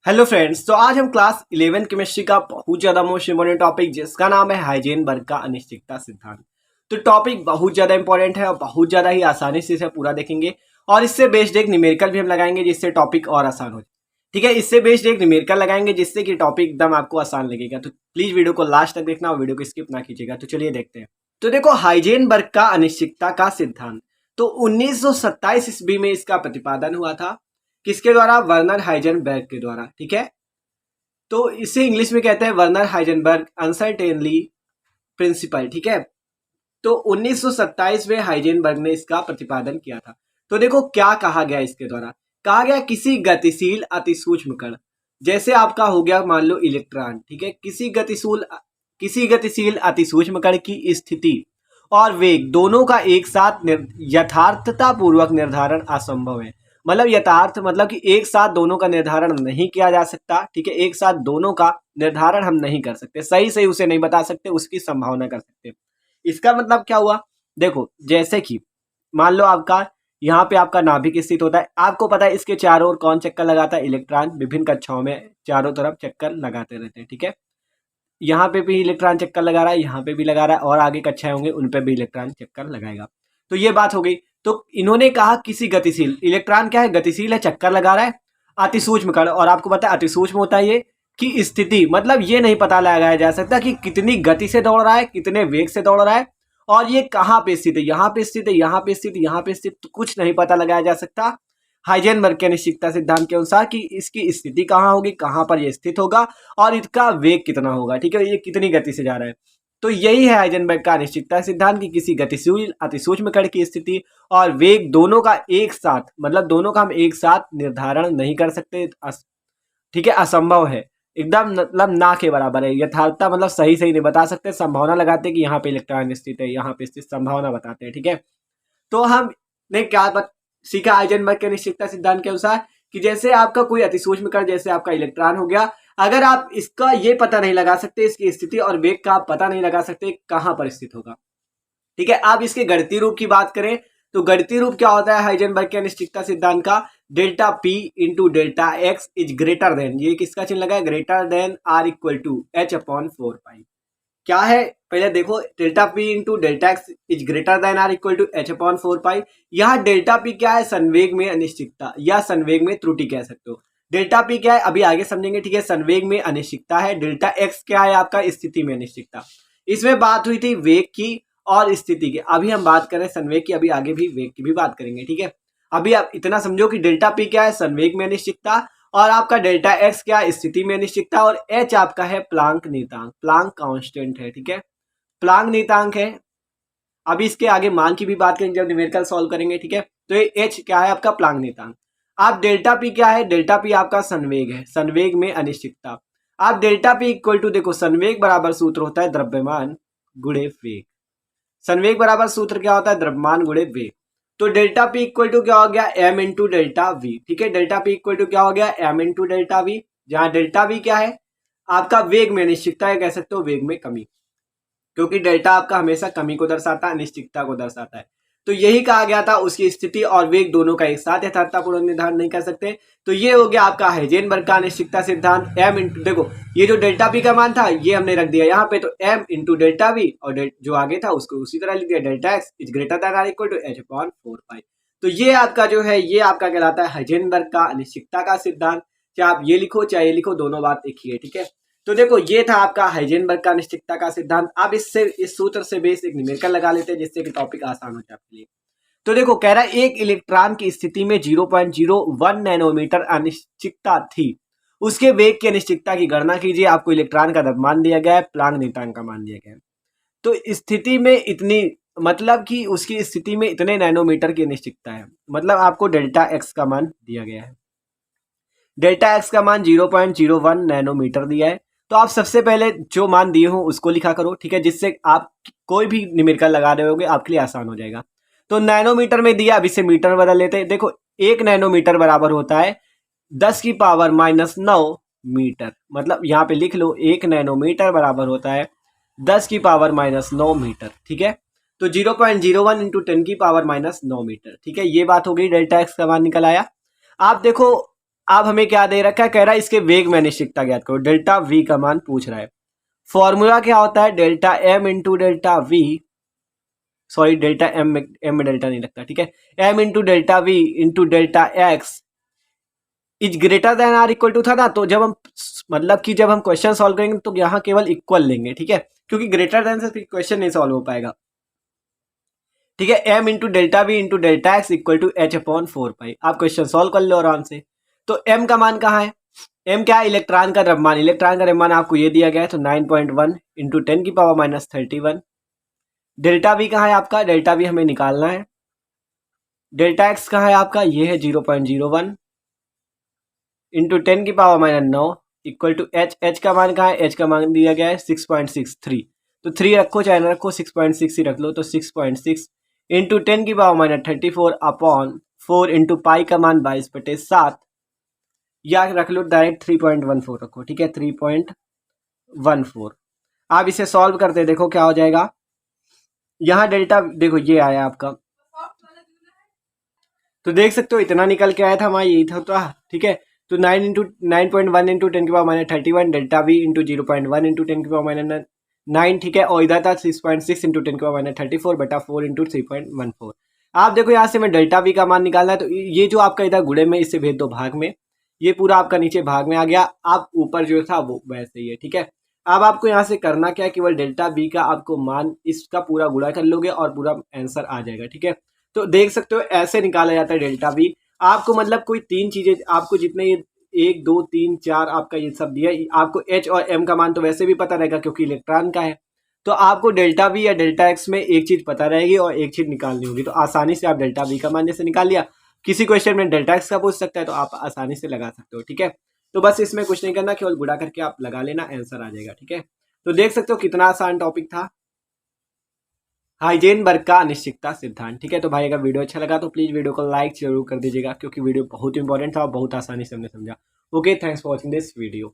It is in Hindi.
हेलो फ्रेंड्स, तो आज हम क्लास 11 केमिस्ट्री का बहुत ज़्यादा मोस्ट इंपॉर्टेंट टॉपिक जिसका नाम है हाइजेनबर्ग का अनिश्चितता सिद्धांत। तो टॉपिक बहुत ज़्यादा इंपॉर्टेंट है और बहुत ज़्यादा ही आसानी से इसे पूरा देखेंगे और इससे बेस्ड एक न्यूमेरिकल भी हम लगाएंगे जिससे टॉपिक और आसान हो जाए। ठीक है, इससे बेस्ड एक न्यूमेरिकल लगाएंगे जिससे कि टॉपिक एकदम आपको आसान लगेगा। तो प्लीज़ वीडियो को लास्ट तक देखना और वीडियो को स्किप ना कीजिएगा। तो चलिए देखते हैं। तो देखो, हाइजेनबर्ग का अनिश्चितता का सिद्धांत तो 1927 ईस्वी में इसका प्रतिपादन हुआ था। किसके द्वारा? वर्नर हाइजेनबर्ग के द्वारा। ठीक है, तो इसे इंग्लिश में कहते हैं वर्नर हाइजेनबर्ग अनसर्टेनली प्रिंसिपल। ठीक है, तो 1927 में हाइजेनबर्ग ने इसका प्रतिपादन किया था। तो देखो क्या कहा गया इसके द्वारा। कहा गया किसी गतिशील अतिसूक्ष्म कण, जैसे आपका हो गया मान लो इलेक्ट्रॉन। ठीक है, किसी गतिशील अतिसूक्ष्म कण की स्थिति और वेग दोनों का एक साथ यथार्थता पूर्वक निर्धारण असंभव है। मतलब यथार्थ मतलब कि एक साथ दोनों का निर्धारण नहीं किया जा सकता। ठीक है, एक साथ दोनों का निर्धारण हम नहीं कर सकते, सही सही उसे नहीं बता सकते, उसकी संभावना कर सकते। इसका मतलब क्या हुआ? देखो, जैसे कि मान लो आपका यहाँ पे आपका नाभिक स्थित होता है। आपको पता है इसके चारों ओर कौन चक्कर लगाता है? इलेक्ट्रॉन विभिन्न कक्षाओं में चारों तरफ चक्कर लगाते रहते हैं। ठीक है, यहाँ पे भी इलेक्ट्रॉन चक्कर लगा रहा है, यहाँ पे भी लगा रहा है, और आगे कक्षाएं होंगे उन पे भी इलेक्ट्रॉन चक्कर लगाएगा। तो ये बात हो गई। तो इन्होंने कहा किसी गतिशील, इलेक्ट्रॉन क्या है? गतिशील है, चक्कर लगा रहा है। अतिसूक्ष्म कण, और आपको पता है अतिसूक्ष्म होता है ये की स्थिति, मतलब ये नहीं पता लगाया जा सकता कि कितनी गति से दौड़ रहा है, कितने वेग से दौड़ रहा है, और ये कहाँ पे स्थित है, यहाँ पे स्थित है, यहाँ पे स्थित, यहाँ पे स्थित, तो कुछ नहीं पता लगाया जा सकता हाइजेनबर्ग के अनिश्चितता सिद्धांत के अनुसार कि इसकी स्थिति कहाँ होगी, कहाँ पर ये स्थित होगा और इसका वेग कितना होगा। ठीक है, ये कितनी गति से जा रहा है। तो यही है हाइजेनबर्ग का अनिश्चितता सिद्धांत कि किसी गतिशील अतिसूक्ष्म कण की स्थिति और वेग दोनों का एक साथ, मतलब दोनों का हम एक साथ निर्धारण नहीं कर सकते। ठीक है, असंभव है, एकदम मतलब ना के बराबर है। यथार्थता मतलब सही सही नहीं बता सकते, संभावना लगाते हैं कि यहाँ पे इलेक्ट्रॉन स्थित है, यहाँ पे स्थित, संभावना बताते हैं। ठीक है, तो हमने क्या सीखा हाइजेनबर्ग के अनिश्चितता सिद्धांत के अनुसार कि जैसे आपका कोई अतिसूक्ष्म कण, जैसे आपका इलेक्ट्रॉन हो गया, अगर आप इसका ये पता नहीं लगा सकते, इसकी स्थिति और वेग का आप पता नहीं लगा सकते कहां पर स्थित होगा। ठीक है, आप इसके गणितीय रूप की बात करें तो गणितीय रूप क्या होता है हाइजेनबर्ग के अनिश्चितता सिद्धांत का? Delta P into delta X is greater than, ये किसका चिन्ह लगा है? Greater than or equal to H upon 4 pi. क्या है पहले देखो, delta P into delta X is greater than or equal to H upon 4 pi. यहाँ डेल्टा पी क्या है? संवेग में अनिश्चितता या संवेग में त्रुटि कह सकते हो। डेल्टा पी क्या है अभी आगे समझेंगे। ठीक है, संवेग में अनिश्चितता है। डेल्टा एक्स क्या है? आपका स्थिति में अनिश्चितता। इसमें बात हुई थी वेग की और स्थिति की, अभी हम बात करें संवेग की, अभी आगे भी वेग की भी बात करेंगे। ठीक है, अभी आप इतना समझो कि डेल्टा पी क्या है? संवेग में अनिश्चितता, और आपका डेल्टा एक्स क्या? स्थिति में अनिश्चितता, और एच आपका है प्लांक नियतांक, प्लांक कांस्टेंट है। ठीक है, प्लांक नियतांक है। अभी इसके आगे मान की भी बात करेंगे जब न्यूमेरिकल सॉल्व करेंगे। ठीक है, तो ये एच क्या है? आपका प्लांक नियतांक। आप डेल्टा पी क्या है? डेल्टा पी आपका संवेग है, संवेग में अनिश्चितता। आप डेल्टा पी इक्वल टू देखो, संवेग बराबर सूत्र होता है द्रव्यमान गुणे वेग। संवेग बराबर सूत्र क्या होता है? द्रव्यमान गुणे वेग। तो डेल्टा पी इक्वल टू क्या हो गया? M into delta V. ठीक है, डेल्टा पी इक्वल टू क्या हो गया? एम इंटू डेल्टा वी, जहां डेल्टा वी क्या है? आपका वेग में अनिश्चितता है, कह सकते हो वेग में कमी, क्योंकि डेल्टा आपका हमेशा कमी को दर्शाता है, अनिश्चितता को दर्शाता है। तो यही कहा गया था, उसकी स्थिति और वेग दोनों का एक साथ यथार्थतापूर्वक निर्धारण नहीं कर सकते। तो ये हो गया आपका हाइजेनबर्ग का अनिश्चितता सिद्धांत। एम इंटू देखो, ये जो डेल्टा पी का मान था ये हमने रख दिया यहाँ पे, तो एम इंटू डेल्टा वी, और जो आगे था उसको उसी तरह लिख दिया, delta X is greater than or equal to H upon 4 pi. तो ये आपका जो है, ये आपका कहलाता है हाइजेनबर्ग का अनिश्चितता का सिद्धांत। चाहे आप ये लिखो चाहे ये लिखो, दोनों बात एक ही है। ठीक है, तो देखो ये था आपका हाइजेनबर्ग का अनिश्चितता का सिद्धांत। अब इस सूत्र से बेस एक न्यूमेरिकल लगा लेते हैं जिससे कि टॉपिक आसान हो जाए आपके लिए। तो देखो कह रहा है एक इलेक्ट्रॉन की स्थिति में 0.01 नैनोमीटर अनिश्चितता थी, उसके वेग की अनिश्चितता की गणना कीजिए। आपको इलेक्ट्रॉन का द्रव्यमान दिया गया है, प्लांक नियतांक का मान दिया गया है। तो स्थिति में इतनी, मतलब कि उसकी स्थिति में इतने नैनोमीटर की अनिश्चितता है, मतलब आपको डेल्टा एक्स का मान दिया गया है। डेल्टा एक्स का मान 0.01 नैनोमीटर दिया है। तो आप सबसे पहले जो मान दिए हो उसको लिखा करो। ठीक है, जिससे आप कोई भी न्यूमेरिकल लगा रहे होगे आपके लिए आसान हो जाएगा। तो नैनोमीटर में दिया, अब इसे मीटर बदल लेते हैं। देखो, 1 नैनोमीटर बराबर होता है 10⁻⁹ मीटर। मतलब यहाँ पे लिख लो, 1 नैनोमीटर बराबर होता है 10⁻⁹ मीटर। ठीक है, तो 0.01 इंटू 10⁻⁹ मीटर। ठीक है, ये बात हो गई, डेल्टा एक्स का मान निकल आया। आप देखो अब हमें क्या दे रखा है, कह रहा है इसके वेग में अनिश्चितता ज्ञात करो, डेल्टा वी का मान पूछ रहा है। फॉर्मूला क्या होता है, delta M into delta V, sorry delta M में डेल्टा नहीं लगता, ठीक है, M into delta V into delta X is greater than or equal to था ना। तो जब हम मतलब कि जब हम क्वेश्चन सॉल्व करेंगे तो यहाँ केवल इक्वल लेंगे, ठीक है, क्योंकि ग्रेटर देन से क्वेश्चन नहीं सॉल्व हो पाएगा, ठीक है। M into delta V into delta X equal to H upon 4 pi. आप क्वेश्चन सॉल्व कर लो आराम से। तो एम का मान कहाँ है, एम क्या है, इलेक्ट्रॉन का द्रव्यमान, इलेक्ट्रॉन का द्रव्यमान आपको ये दिया गया है, तो 9.1 इंटू 10⁻31। डेल्टा वी कहाँ है आपका, डेल्टा वी हमें निकालना है। डेल्टा एक्स कहाँ है आपका, ये है 0.01 into 10⁻9 equal to H, H का मान कहाँ है, एच का मान दिया गया है 6.63, तो 3 रखो चाहे ना रखो, 6.6 ही रख लो, तो 6.6 इंटू 10⁻34 अपॉन 4 इंटू पाई का मान 22/7, या रख लो डायरेक्ट 3.14 रखो, ठीक है, 3.14। आप इसे सॉल्व करते देखो क्या हो जाएगा। यहाँ डेल्टा देखो ये आया आपका, तो देख सकते हो इतना निकल के आया था हमारा, यही था तो, ठीक है। तो 9.1 into 10⁻31 delta V into 0.1 into 10⁻9, ठीक है, और इधर था 6.6 इंटू 10⁻34 बटा 4 इंटू 3.14। आप देखो यहाँ से मैं डेल्टा वी का मान निकालना है, तो ये जो आपका इधर गुणे में इसे भेज दो भाग में, ये पूरा आपका नीचे भाग में आ गया। आप ऊपर जो था वो वैसे ही है, ठीक है। अब आपको यहाँ से करना क्या है, केवल डेल्टा बी का आपको मान इसका पूरा गुणा कर लोगे और पूरा आंसर आ जाएगा, ठीक है। तो देख सकते हो ऐसे निकाला जाता है डेल्टा बी। आपको मतलब कोई 3 चीजें, आपको जितने ये 1 2 3 4 आपका ये सब दिया, आपको एच और एम का मान तो वैसे भी पता रहेगा क्योंकि इलेक्ट्रॉन का है, तो आपको डेल्टा बी या डेल्टा एक्स में एक चीज पता रहेगी और एक चीज निकालनी होगी, तो आसानी से आप डेल्टा बी का मान जैसे निकाल लिया, किसी क्वेश्चन में डेल्टा एक्स का पूछ सकता है तो आप आसानी से लगा सकते हो, ठीक है। तो बस इसमें कुछ नहीं करना, केवल गुणा करके आप लगा लेना, आंसर आ जाएगा, ठीक है। तो देख सकते हो कितना आसान टॉपिक था, हाइजेनबर्ग का अनिश्चितता सिद्धांत, ठीक है। तो भाई अगर वीडियो अच्छा लगा तो प्लीज वीडियो को लाइक जरूर कर दीजिएगा, क्योंकि वीडियो बहुत इंपॉर्टेंट था और बहुत आसानी से हमने समझा। Okay, thanks for watching this video.